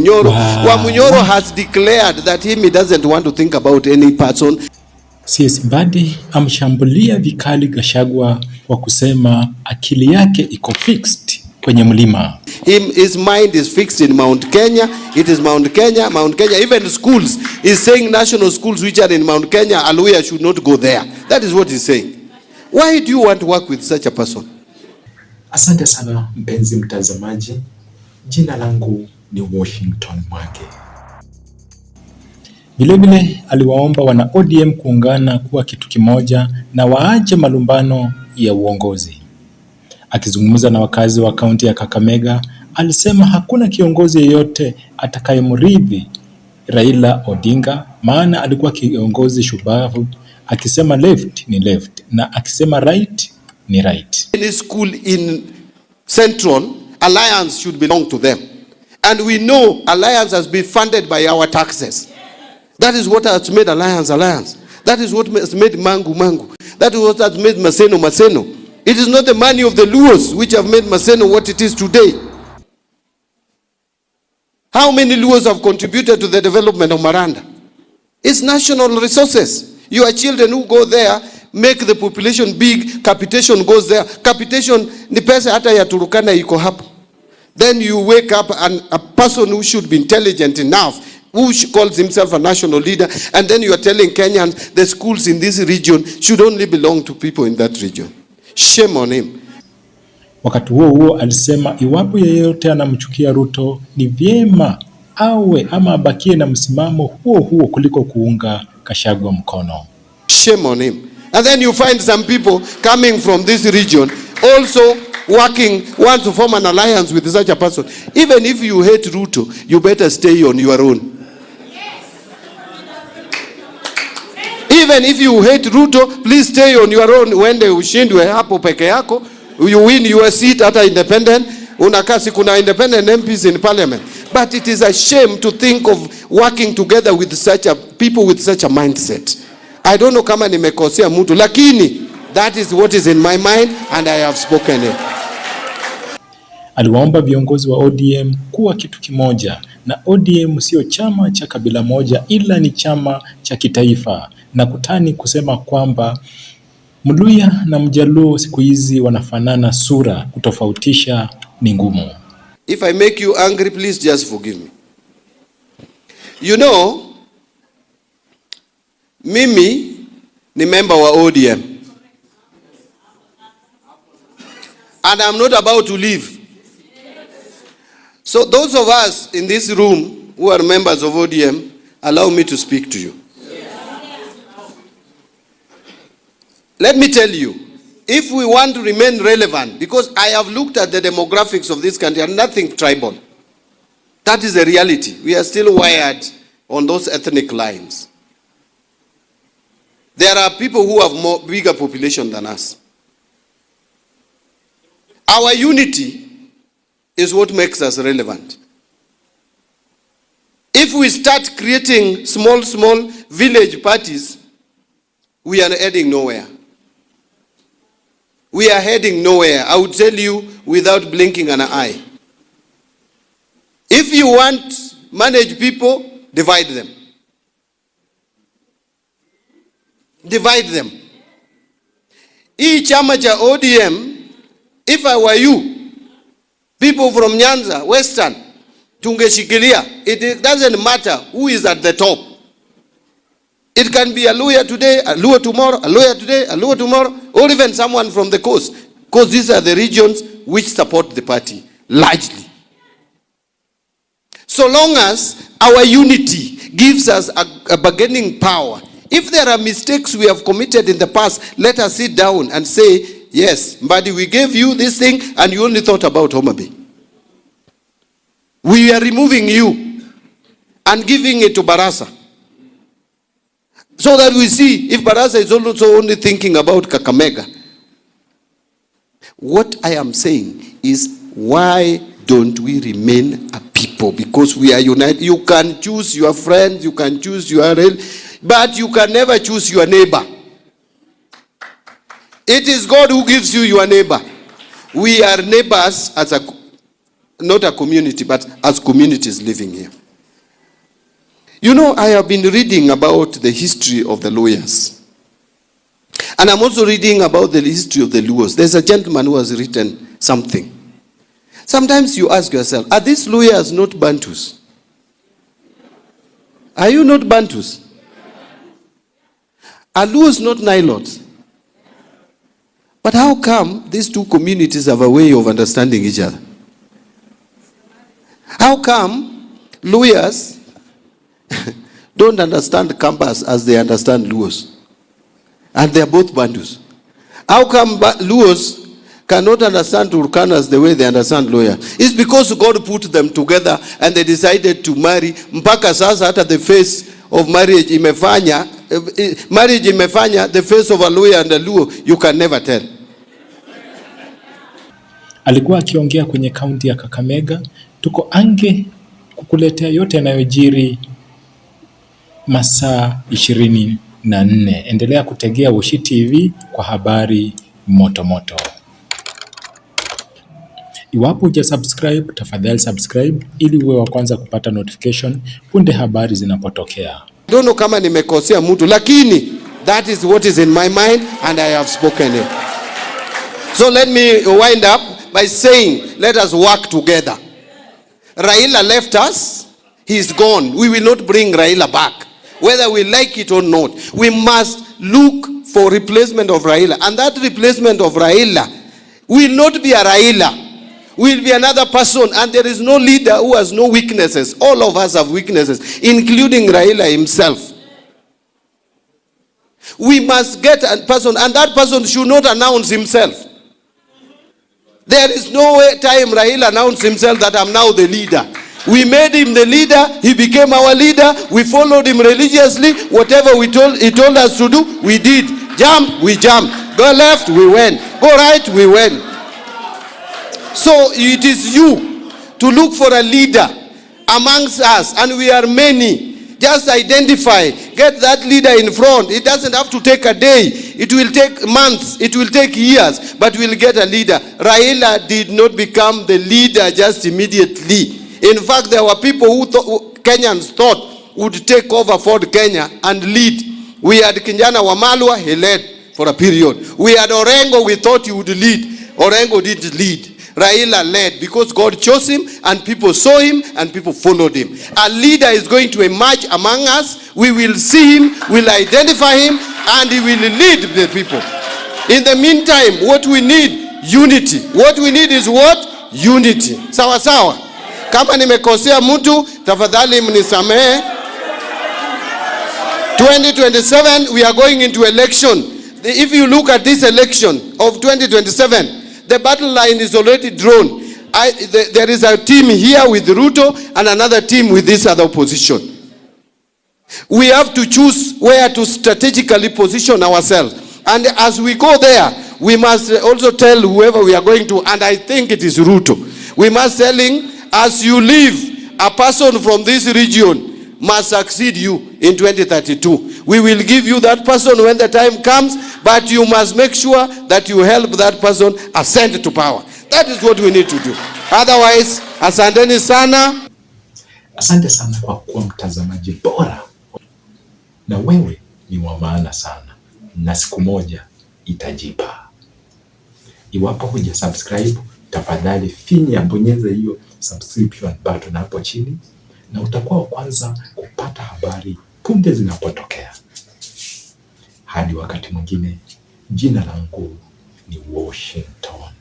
Wamunyoro. Wow. Wamunyoro has declared that he doesn't want to think about any person. CS Mbadi amshambulia vikali Gachagua kwa kusema akili yake iko fixed kwenye mlima. His mind is fixed in Mount Kenya. It is Mount Kenya, Mount Kenya. Even schools, he's saying national schools which are in Mount Kenya, Aluya should not go there. That is what he's saying. Why do you want to work with such a person? Asante sana mpenzi mtazamaji. Jina langu ni Washington Mwake. Vilevile aliwaomba wana ODM kuungana kuwa kitu kimoja na waache malumbano ya uongozi. Akizungumza na wakazi wa kaunti ya Kakamega, alisema hakuna kiongozi yeyote atakayemrithi Raila Odinga, maana alikuwa kiongozi shupavu, akisema left ni left na akisema right ni right. Any school in Central, Alliance should belong to them. And we know Alliance has been funded by our taxes. That is what has made Alliance Alliance. That is what has made Mangu Mangu. That is what has made Maseno Maseno. It is not the money of the Luos which have made Maseno what it is today. How many Luos have contributed to the development of Maranda? It's national resources. Your children who go there make the population big. Capitation goes there. Capitation ni pesa hata ya Turukana iko hapo. Then you wake up and a person who should be intelligent enough, who calls himself a national leader, and then you are telling Kenyans the schools in this region should only belong to people in that region. Shame on him. Wakati huo alisema iwapo yeyote anamchukia Ruto ni vyema awe ama abakie na msimamo huo kuliko kuunga Gachagua mkono. Shame on him. And then you find some people coming from this region also working, want to form an alliance with such a person. Even if you hate Ruto, you better stay on your own. Even if you hate Ruto, please stay on your own. When they ushindwe hapo peke yako, you win your seat at independent. Unakasi kuna independent MPs in parliament. But it is a shame to think of working together with such a people with such a mindset. I don't know kama nimekosea mtu, lakini that is what is in my mind and I have spoken it. Aliwaomba viongozi wa ODM kuwa kitu kimoja, na ODM sio chama cha kabila moja ila ni chama cha kitaifa, na kutani kusema kwamba Mluya na Mjaluo siku hizi wanafanana sura, kutofautisha ni ngumu. If I make you angry, please just forgive me. You know, mimi ni member wa ODM. And I'm not about to leave. So those of us in this room who are members of ODM, allow me to speak to you. Let me tell you, if we want to remain relevant, because I have looked at the demographics of this country and nothing tribal. That is the reality. We are still wired on those ethnic lines. There are people who have bigger population than us. Our unity is what makes us relevant. If we start creating small village parties, we are heading nowhere. We are heading nowhere. I would tell you without blinking an eye. If you want to manage people, divide them. Divide them. Hii chama cha ODM, if I were you, people from Nyanza, Western, tungeshikilia. It doesn't matter who is at the top. It can be a lawyer today, a lawyer tomorrow, a lawyer today, a lawyer tomorrow, or even someone from the coast. Because these are the regions which support the party, largely. So long as our unity gives us a bargaining power, if there are mistakes we have committed in the past, let us sit down and say, yes, Mbadi, we gave you this thing and you only thought about Homa Bay. We are removing you and giving it to Barasa. So that we see if Barasa is also only thinking about Kakamega. What I am saying is, why don't we remain a people? Because we are united. You can choose your friends, you can choose your but you can never choose your neighbor. It is God who gives you your neighbor. We are neighbors as a not a community, but as communities living here. You know, I have been reading about the history of the lawyers. And I'm also reading about the history of the Luos. There's a gentleman who has written something. Sometimes you ask yourself, are these lawyers not Bantus? Are you not Bantus? Are Luos not Nilots? But how come these two communities have a way of understanding each other? How come lawyers don't understand Kambas as they understand Luos? And they are both Bandus. How come Luos cannot understand Turkanas the way they understand lawyers? It's because God put them together and they decided to marry. Mpaka sasa hata the face of marriage imefanya, the face of a lawyer and a Luo, you can never tell. Alikuwa akiongea kwenye kaunti ya Kakamega. Tuko ange kukuletea yote yanayojiri masaa 24. Endelea kutegea Washy TV kwa habari moto moto. Iwapo hujasubscribe, tafadhali subscribe ili uwe wa kwanza kupata notification punde habari zinapotokea. Don't know kama nimekosea mtu, lakini that is what is in my mind and I have spoken it. So let me wind up by saying, let us work together. Raila left us, he is gone. We will not bring Raila back, whether we like it or not. We must look for replacement of Raila, and that replacement of Raila will not be a Raila, will be another person, and there is no leader who has no weaknesses. All of us have weaknesses, including Raila himself. We must get a person, and that person should not announce himself. There is no time Raila announced himself that I'm now the leader. We made him the leader. He became our leader. We followed him religiously. Whatever he told us to do, we did. Jump, we jumped. Go left, we went. Go right, we went. So it is you to look for a leader amongst us, and we are many. Just identify, get that leader in front. It doesn't have to take a day. It will take months. It will take years, but we'll get a leader. Raila did not become the leader just immediately. In fact, there were people who Kenyans thought would take over Ford Kenya and lead. We had Kijana Wamalwa, he led for a period. We had Orengo, we thought he would lead. Orengo didn't lead. Raila led because God chose him and people saw him and people followed him. A leader is going to emerge among us. We will see him, we'll identify him, and he will lead the people. In the meantime, what we need, unity. What we need is what? Unity. Sawa sawa. Kama nimekosea mtu, tafadhali mnisamehe. 2027, we are going into election. If you look at this election of 2027, the battle line is already drawn. There is a team here with Ruto and another team with this other opposition. We have to choose where to strategically position ourselves. And as we go there, we must also tell whoever we are going to, and I think it is Ruto. We must tell him, as you leave, a person from this region must succeed you in 2032. We will give you that person when the time comes, but you must make sure that you help that person ascend to power. That is what we need to do. Otherwise, asanteni sana. Asante sana kwa kuwa mtazamaji bora. Na wewe ni wa maana sana. Na siku moja itajipa. Iwapo hujasubscribe, tafadhali finya bonyeza hiyo subscription button hapo chini na utakuwa wa kwanza kupata habari punde zinapotokea. Hadi wakati mwingine, jina langu ni Washington.